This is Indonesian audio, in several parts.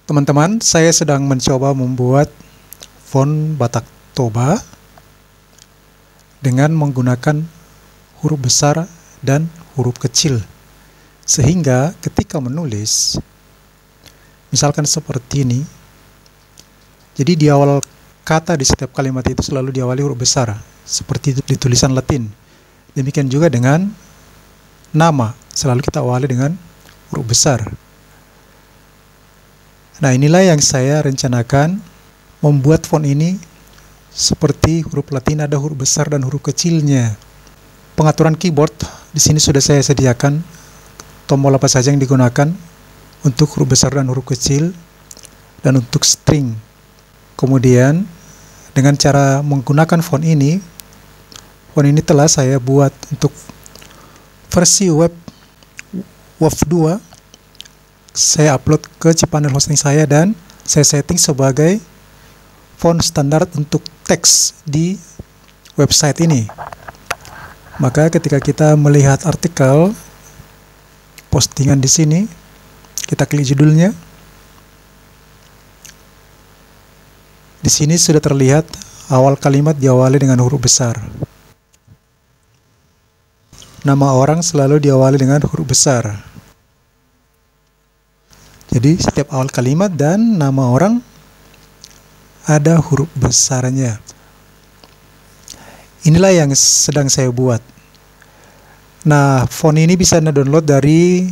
Teman-teman, saya sedang mencoba membuat font Batak Toba dengan menggunakan huruf besar dan huruf kecil. Sehingga ketika menulis, misalkan seperti ini, jadi di awal kata di setiap kalimat itu selalu diawali huruf besar, seperti itu di tulisan Latin. Demikian juga dengan nama, selalu kita awali dengan huruf besar. Nah, inilah yang saya rencanakan membuat font ini seperti huruf Latin, ada huruf besar dan huruf kecilnya. Pengaturan keyboard di sini sudah saya sediakan tombol apa saja yang digunakan untuk huruf besar dan huruf kecil dan untuk string. Kemudian dengan cara menggunakan font ini telah saya buat untuk versi web WOW 2. Saya upload ke cPanel hosting saya dan saya setting sebagai font standar untuk teks di website ini. Maka ketika kita melihat artikel postingan di sini, kita klik judulnya. Di sini sudah terlihat awal kalimat diawali dengan huruf besar. Nama orang selalu diawali dengan huruf besar. Jadi setiap awal kalimat dan nama orang ada huruf besarnya. Inilah yang sedang saya buat. Nah, font ini bisa Anda download dari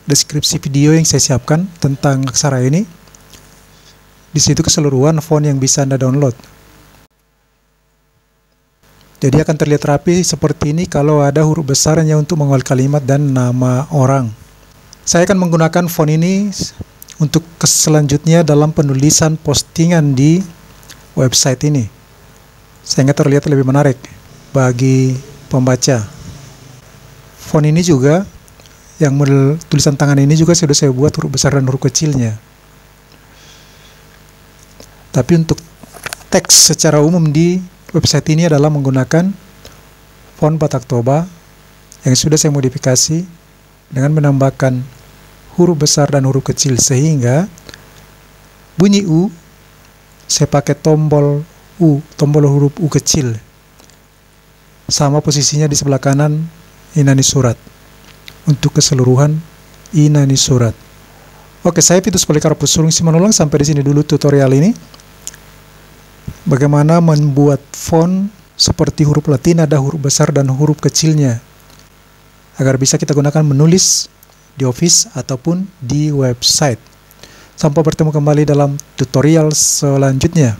deskripsi video yang saya siapkan tentang aksara ini. Di situ keseluruhan font yang bisa Anda download. Jadi akan terlihat rapi seperti ini kalau ada huruf besarnya untuk mengawali kalimat dan nama orang. Saya akan menggunakan font ini untuk selanjutnya dalam penulisan postingan di website ini, sehingga terlihat lebih menarik bagi pembaca. Font ini juga, yang tulisan tangan ini juga sudah saya buat huruf besar dan huruf kecilnya. Tapi untuk teks secara umum di website ini adalah menggunakan font Batak Toba yang sudah saya modifikasi dengan menambahkan huruf besar dan huruf kecil, sehingga bunyi U saya pakai tombol U, tombol huruf U kecil, sama posisinya di sebelah kanan inani surat untuk keseluruhan inani surat. Oke, saya Vitus Polikarpus Sulung Simanulung. Sampai di sini dulu tutorial ini. Bagaimana membuat font seperti huruf Latin, ada huruf besar dan huruf kecilnya, agar bisa kita gunakan menulis di Office ataupun di website. Sampai bertemu kembali dalam tutorial selanjutnya.